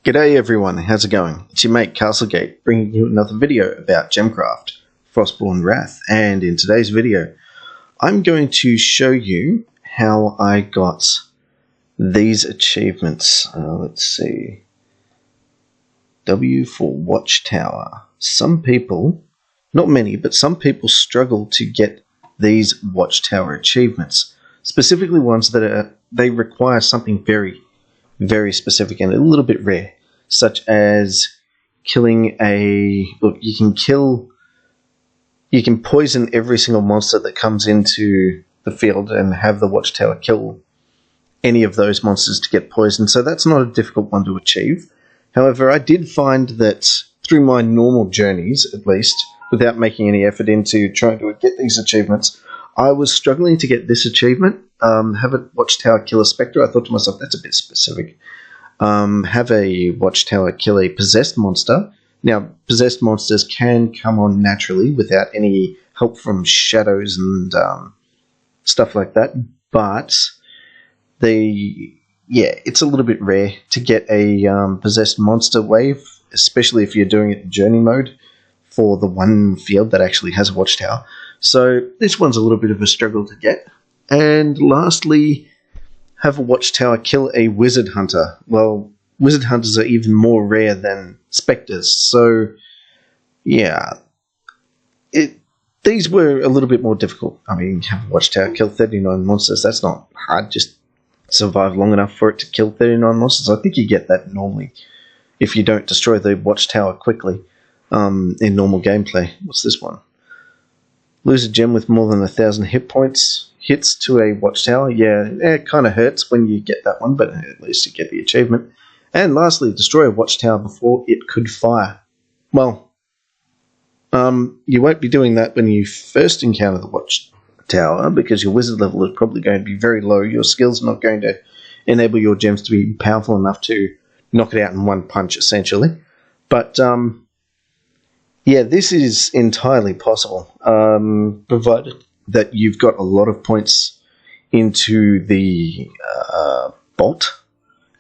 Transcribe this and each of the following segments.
G'day everyone, how's it going? It's your mate Castlegate bringing you another video about Gemcraft Frostborn Wrath, and in today's video I'm going to show you how I got these achievements. Let's see. W for Watchtower. Some people, not many, but some people struggle to get these Watchtower achievements, specifically ones that they require something very specific and a little bit rare, such as killing you can poison every single monster that comes into the field and have the Watchtower kill any of those monsters to get poisoned. So that's not a difficult one to achieve. However, I did find that through my normal journeys, at least, without making any effort into trying to get these achievements, I was struggling to get this achievement. Have a Watchtower kill a Spectre. I thought to myself, that's a bit specific. Have a Watchtower kill a possessed monster. Now, possessed monsters can come on naturally without any help from shadows and stuff like that, but it's a little bit rare to get a possessed monster wave, especially if you're doing it in journey mode for the one field that actually has a Watchtower. So this one's a little bit of a struggle to get. And lastly, have a Watchtower kill a Wizard Hunter. Well, Wizard Hunters are even more rare than Spectres, so yeah, these were a little bit more difficult. I mean, have a Watchtower kill 39 monsters, that's not hard, just survive long enough for it to kill 39 monsters. I think you get that normally if you don't destroy the Watchtower quickly in normal gameplay. What's this one? Lose a gem with more than 1,000 hit points. Hits to a Watchtower. Yeah, it kind of hurts when you get that one, but at least you get the achievement. And lastly, destroy a Watchtower before it could fire. Well, you won't be doing that when you first encounter the Watchtower, because your wizard level is probably going to be very low. Your skills are not going to enable your gems to be powerful enough to knock it out in one punch, essentially. But yeah, this is entirely possible, provided that you've got a lot of points into the bolt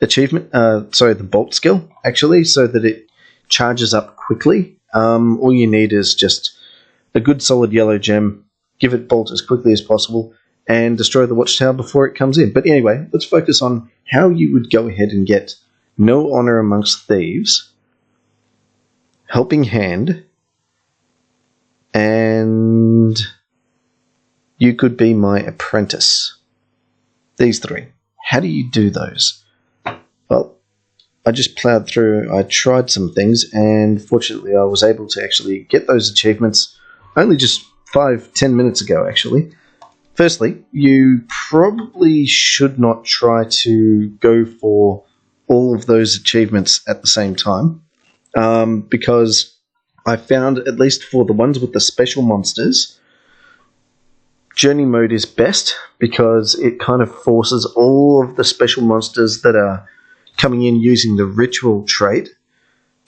achievement, the bolt skill, actually, so that it charges up quickly. All you need is just a good solid yellow gem, give it bolt as quickly as possible, and destroy the Watchtower before it comes in. But anyway, let's focus on how you would go ahead and get No Honor Amongst Thieves, Helping Hand, and You Could Be My Apprentice. These three. How do you do those? Well, I just plowed through, I tried some things, and fortunately I was able to actually get those achievements only just 5-10 minutes ago, actually. Firstly, you probably should not try to go for all of those achievements at the same time, because I found, at least for the ones with the special monsters, journey mode is best, because it kind of forces all of the special monsters that are coming in using the ritual trait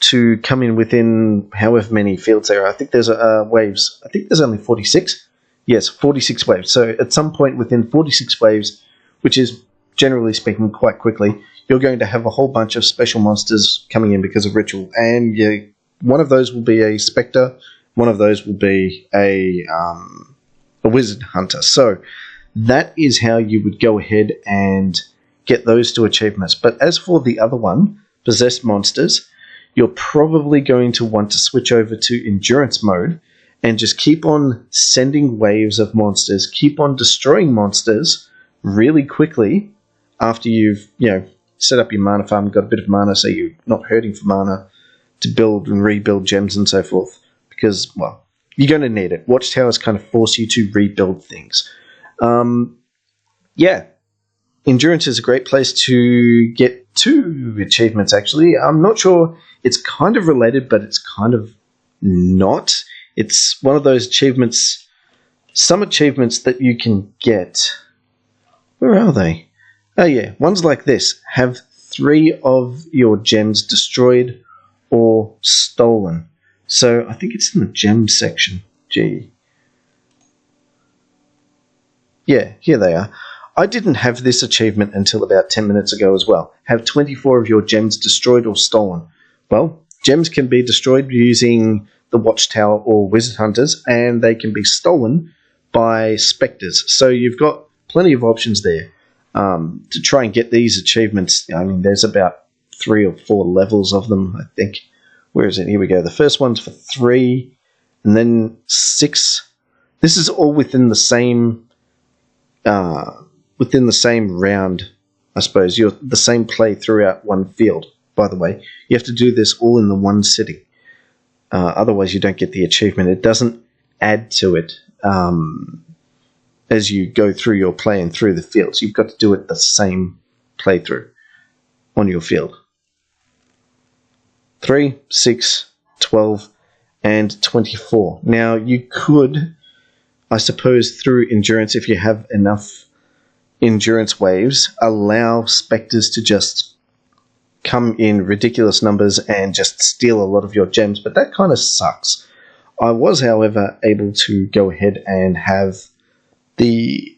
to come in within however many fields there are. I think there's waves. I think there's only 46. Yes, 46 waves. So at some point within 46 waves, which is generally speaking quite quickly, you're going to have a whole bunch of special monsters coming in because of ritual, and one of those will be a Spectre, one of those will be a Wizard Hunter. So that is how you would go ahead and get those two achievements. But as for the other one, Possessed Monsters, you're probably going to want to switch over to Endurance mode and just keep on sending waves of monsters, keep on destroying monsters really quickly after you've set up your mana farm, got a bit of mana, so you're not hurting for mana to build and rebuild gems and so forth, because, well, you're going to need it. Watchtowers kind of force you to rebuild things. Yeah, Endurance is a great place to get two achievements, actually. I'm not sure, it's kind of related, but it's kind of not. It's one of those achievements, some achievements that you can get. Where are they? Oh yeah, ones like this. Have 3 of your gems destroyed or stolen. So I think it's in the gem section. Gee. Yeah, here they are. I didn't have this achievement until about 10 minutes ago as well. Have 24 of your gems destroyed or stolen. Well, gems can be destroyed using the Watchtower or Wizard Hunters, and they can be stolen by Spectres. So you've got plenty of options there to try and get these achievements. I mean, there's about 3 or 4 levels of them, I think. Where is it? Here we go. The first one's for 3, and then 6. This is all within the same round, I suppose. You're the same play throughout one field, by the way. You have to do this all in the one sitting. Otherwise, you don't get the achievement. It doesn't add to it as you go through your play and through the fields. You've got to do it the same playthrough on your field. 3, 6, 12, and 24. Now, you could, I suppose, through endurance, if you have enough endurance waves, allow Spectres to just come in ridiculous numbers and just steal a lot of your gems, but that kind of sucks. I was, however, able to go ahead and have I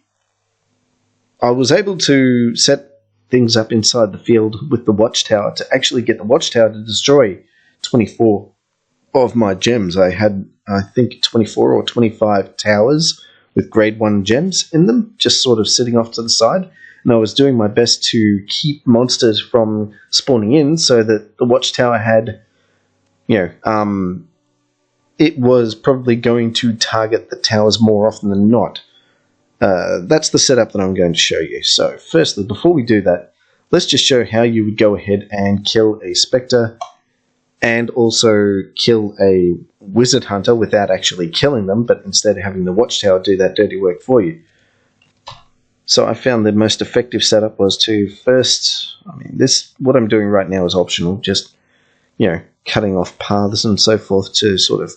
was able to set things up inside the field with the Watchtower to actually get the Watchtower to destroy 24 of my gems. I had, I think, 24 or 25 towers with grade 1 gems in them, just sort of sitting off to the side. And I was doing my best to keep monsters from spawning in so that the Watchtower had, it was probably going to target the towers more often than not. That's the setup that I'm going to show you. So, firstly, before we do that, let's just show how you would go ahead and kill a Spectre and also kill a Wizard Hunter without actually killing them, but instead having the Watchtower do that dirty work for you. So I found the most effective setup was to first, what I'm doing right now is optional, just, cutting off paths and so forth to sort of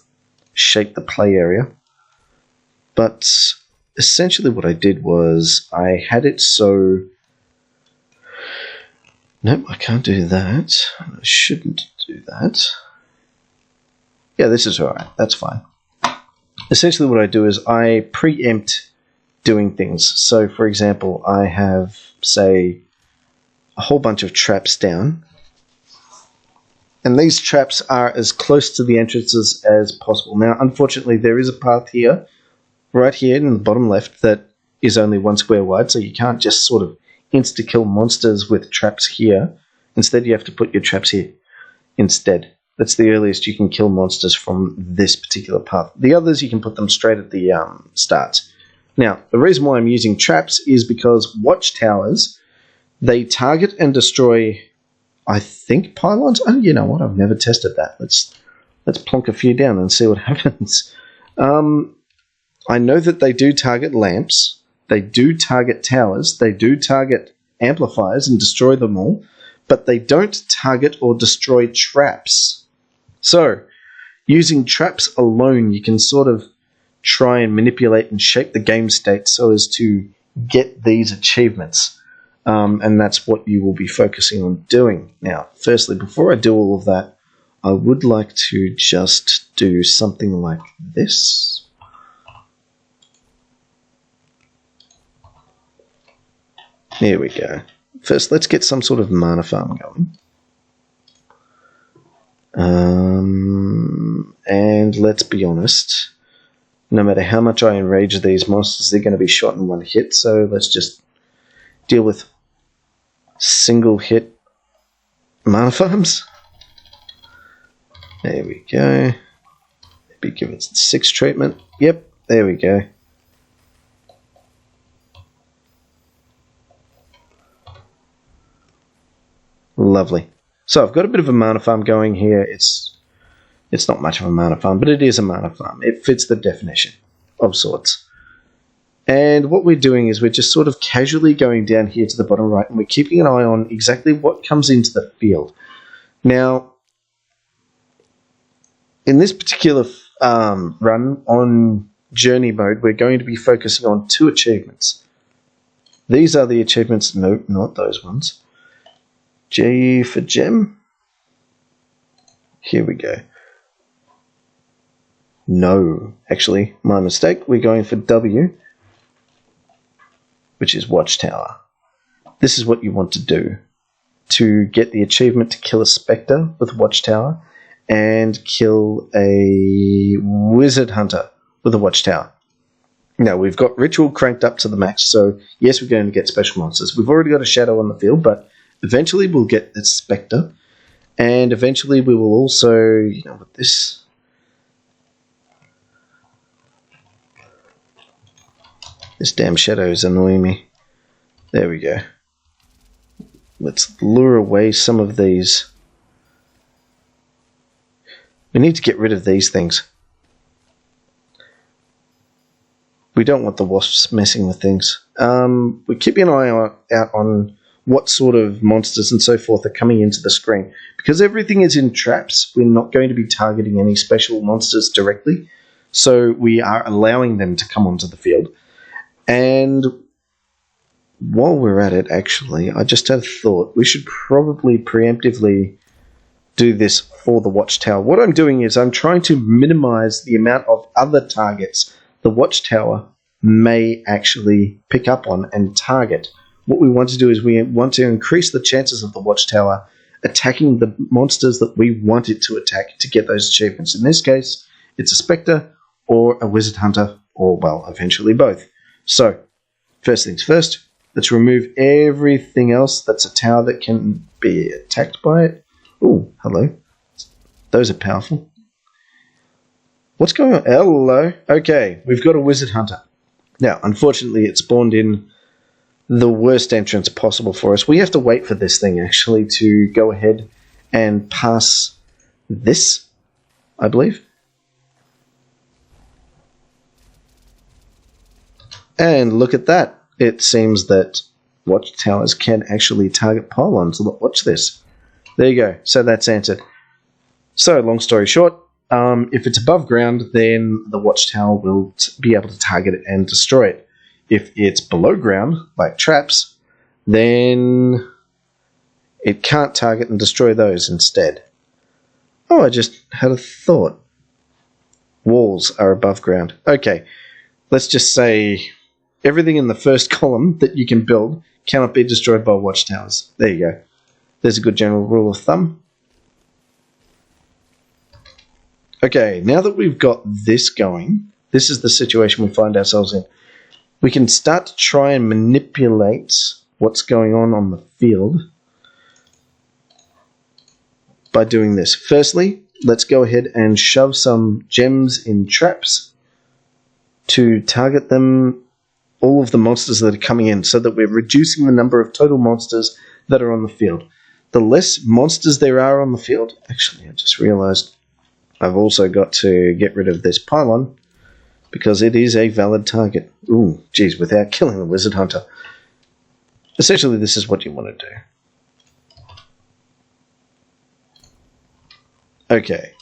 shape the play area. But essentially what I did was I had it so... Nope, I can't do that. I shouldn't do that. Yeah, this is alright. That's fine. Essentially what I do is I preempt doing things. So, for example, I have, say, a whole bunch of traps down. And these traps are as close to the entrances as possible. Now, unfortunately, there is a path here, right here in the bottom left, that is only 1 square wide, so you can't just sort of insta-kill monsters with traps here. Instead, you have to put your traps here instead. That's the earliest you can kill monsters from this particular path. The others, you can put them straight at the start. Now, the reason why I'm using traps is because Watchtowers, they target and destroy, I think, pylons. Oh, you know what? I've never tested that. Let's plonk a few down and see what happens. I know that they do target lamps. They do target towers. They do target amplifiers and destroy them all. But they don't target or destroy traps. So, using traps alone, you can sort of try and manipulate and shape the game state so as to get these achievements. And that's what you will be focusing on doing. Now, firstly, before I do all of that, I would like to just do something like this. Here we go. First, let's get some sort of mana farm going. And let's be honest, no matter how much I enrage these monsters, they're going to be shot in one hit, so let's just deal with single hit mana farms. There we go. Maybe give it 6 treatment. Yep, there we go. Lovely. So I've got a bit of a mana farm going here. It's not much of a mana farm, but it is a mana farm. It fits the definition of sorts. And what we're doing is we're just sort of casually going down here to the bottom right, and we're keeping an eye on exactly what comes into the field. Now, in this particular run on journey mode, we're going to be focusing on 2 achievements. These are the achievements. No, not those ones. G for gem. Here we go. No, actually, my mistake. We're going for W. which is Watchtower. This is what you want to do to get the achievement to kill a Spectre with Watchtower and kill a Wizard Hunter with a Watchtower. Now, we've got Ritual cranked up to the max, so yes, we're going to get special monsters. We've already got a Shadow on the field, but eventually we'll get a Spectre, and eventually we will also, with this... This damn Shadow is annoying me. There we go. Let's lure away some of these. We need to get rid of these things. We don't want the wasps messing with things. We're keeping an eye out on what sort of monsters and so forth are coming into the screen. Because everything is in traps, we're not going to be targeting any special monsters directly. So we are allowing them to come onto the field. And while we're at it, actually, I just had a thought. We should probably preemptively do this for the Watchtower. What I'm doing is I'm trying to minimize the amount of other targets the Watchtower may actually pick up on and target. What we want to do is we want to increase the chances of the Watchtower attacking the monsters that we want it to attack to get those achievements. In this case, it's a Spectre or a Wizard Hunter, or, well, eventually both. So, first things first, let's remove everything else that's a tower that can be attacked by it. Oh, hello. Those are powerful. What's going on? Hello. Okay, we've got a Wizard Hunter. Now, unfortunately, it spawned in the worst entrance possible for us. We have to wait for this thing, actually, to go ahead and pass this, I believe. And look at that. It seems that Watchtowers can actually target pylons. Watch this. There you go. So that's answered. So, long story short, if it's above ground, then the Watchtower will be able to target it and destroy it. If it's below ground, like traps, then it can't target and destroy those instead. Oh, I just had a thought. Walls are above ground. Okay, let's just say everything in the first column that you can build cannot be destroyed by Watchtowers. There you go. There's a good general rule of thumb. Okay, now that we've got this going, this is the situation we find ourselves in. We can start to try and manipulate what's going on the field by doing this. Firstly, let's go ahead and shove some gems in traps to target them, all of the monsters that are coming in, so that we're reducing the number of total monsters that are on the field. The less monsters there are on the field... Actually, I just realized I've also got to get rid of this pylon because it is a valid target. Ooh, geez, without killing the Wizard Hunter. Essentially, this is what you want to do. Okay,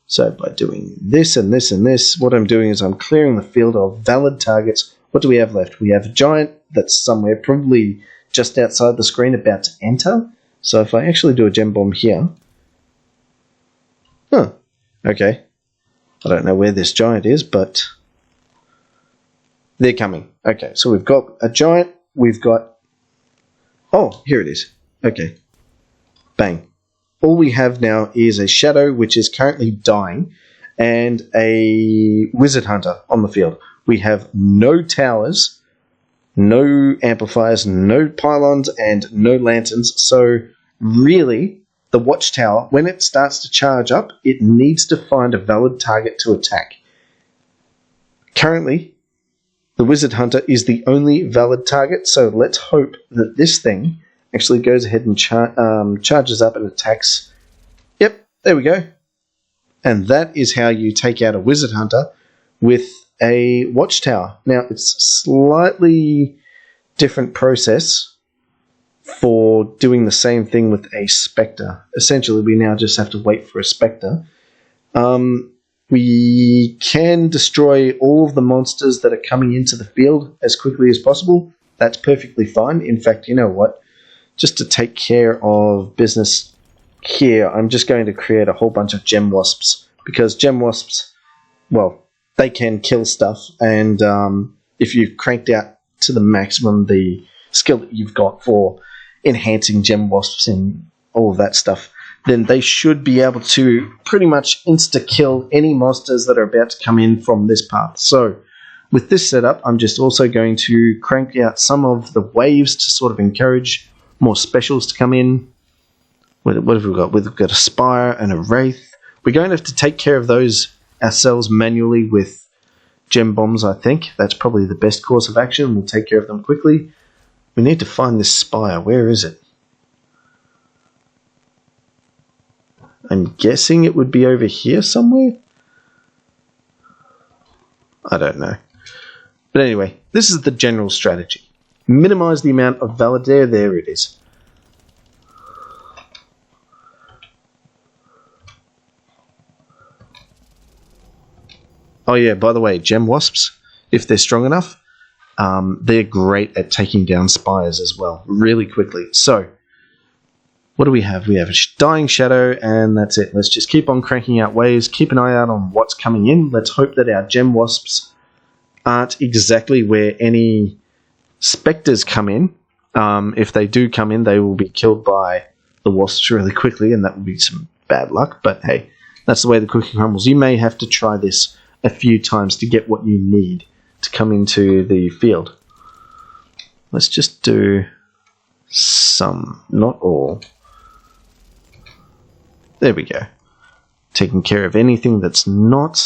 so by doing this and this and this, what I'm doing is I'm clearing the field of valid targets. What do we have left? We have a giant that's somewhere probably just outside the screen about to enter. So if I actually do a gem bomb here... Huh, okay. I don't know where this giant is, but they're coming. Okay, so we've got a giant, we've got... Oh, here it is. Okay. Bang. All we have now is a Shadow, which is currently dying, and a Wizard Hunter on the field. We have no towers, no amplifiers, no pylons, and no lanterns. So really, the Watchtower, when it starts to charge up, it needs to find a valid target to attack. Currently, the Wizard Hunter is the only valid target, so let's hope that this thing actually goes ahead and charges up and attacks. Yep, there we go. And that is how you take out a Wizard Hunter with a Watchtower. Now, it's a slightly different process for doing the same thing with a Spectre. Essentially, we now just have to wait for a Spectre. We can destroy all of the monsters that are coming into the field as quickly as possible. That's perfectly fine. In fact, you know what? Just to take care of business here, I'm just going to create a whole bunch of gem wasps, because gem wasps, well, they can kill stuff, and if you've cranked out to the maximum the skill that you've got for enhancing gem wasps and all of that stuff, then they should be able to pretty much insta-kill any monsters that are about to come in from this path. So with this setup, I'm just also going to crank out some of the waves to sort of encourage more specials to come in. What have we got? We've got a Spire and a Wraith. We're going to have to take care of those ourselves manually with gem bombs, I think. That's probably the best course of action. We'll take care of them quickly. We need to find this Spire. Where is it? I'm guessing it would be over here somewhere? I don't know. But anyway, this is the general strategy. Minimize the amount of Valadair. There it is. Oh yeah, by the way, gem wasps, if they're strong enough, they're great at taking down spires as well, really quickly. So, what do we have? We have a Dying Shadow, and that's it. Let's just keep on cranking out waves, keep an eye out on what's coming in. Let's hope that our gem wasps aren't exactly where any spectres come in. If they do come in, they will be killed by the wasps really quickly, and that will be some bad luck. But hey, that's the way the cookie crumbles. You may have to try this a few times to get what you need to come into the field. Let's just do some, not all. There we go. Taking care of anything that's not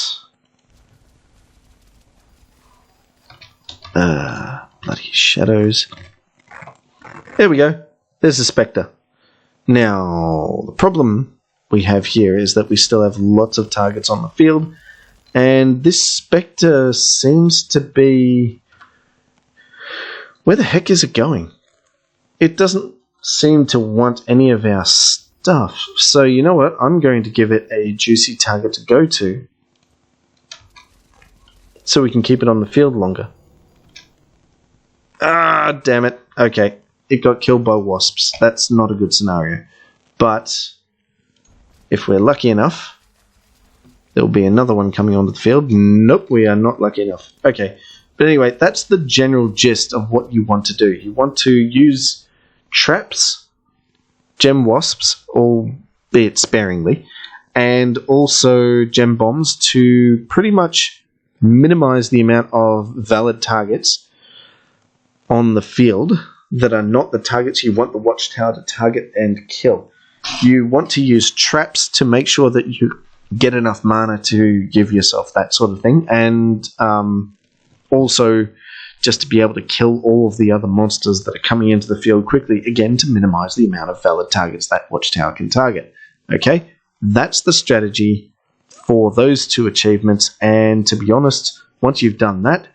bloody shadows. There we go. There's a Spectre. Now, the problem we have here is that we still have lots of targets on the field, and this Spectre seems to be... Where the heck is it going? It doesn't seem to want any of our stuff. So you know what? I'm going to give it a juicy target to go to, so we can keep it on the field longer. Ah, damn it. Okay, it got killed by wasps. That's not a good scenario. But if we're lucky enough, there'll be another one coming onto the field. Nope, we are not lucky enough. Okay, but anyway, that's the general gist of what you want to do. You want to use traps, gem wasps, albeit sparingly, and also gem bombs to pretty much minimize the amount of valid targets on the field that are not the targets you want the Watchtower to target and kill. You want to use traps to make sure that you get enough mana to give yourself that sort of thing, and also just to be able to kill all of the other monsters that are coming into the field quickly, again to minimize the amount of valid targets that Watchtower can target. Okay, that's the strategy for those two achievements, and to be honest, once you've done that,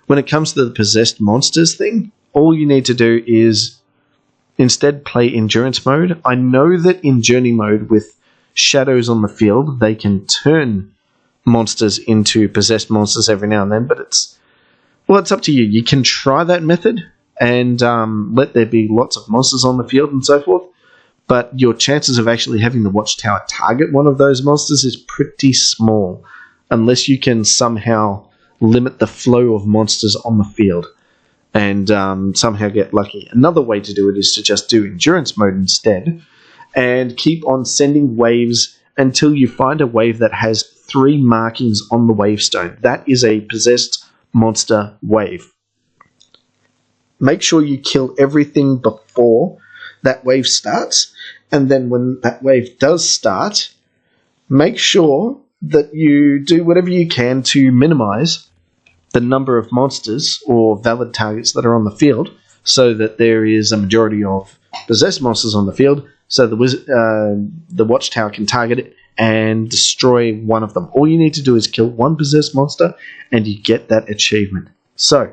when it comes to the possessed monsters thing, all you need to do is instead play endurance mode. I know that in journey mode with shadows on the field, they can turn monsters into possessed monsters every now and then, but it's up to you. You can try that method and let there be lots of monsters on the field and so forth, but your chances of actually having the Watchtower target one of those monsters is pretty small, unless you can somehow limit the flow of monsters on the field and somehow get lucky. Another way to do it is to just do endurance mode instead and keep on sending waves until you find a wave that has 3 markings on the wavestone. That is a possessed monster wave. Make sure you kill everything before that wave starts, and then when that wave does start, make sure that you do whatever you can to minimize the number of monsters or valid targets that are on the field, so that there is a majority of possessed monsters on the field, so the Watchtower can target it and destroy one of them. All you need to do is kill one possessed monster and you get that achievement. So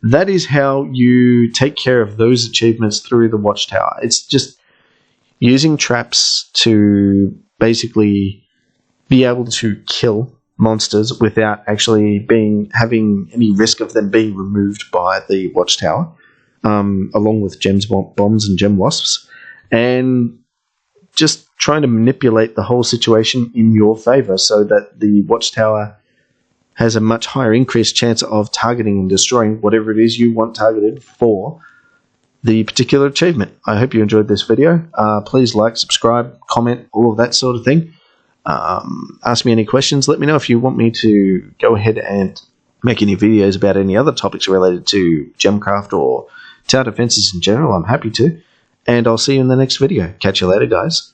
that is how you take care of those achievements through the Watchtower. It's just using traps to basically be able to kill monsters without actually having any risk of them being removed by the Watchtower, along with bombs and gem wasps, and just trying to manipulate the whole situation in your favor so that the Watchtower has a much higher increased chance of targeting and destroying whatever it is you want targeted for the particular achievement. I hope you enjoyed this video. Please like, subscribe, comment, all of that sort of thing. Ask me any questions. Let me know if you want me to go ahead and make any videos about any other topics related to Gemcraft or tower defenses in general. I'm happy to. And I'll see you in the next video. Catch you later, guys.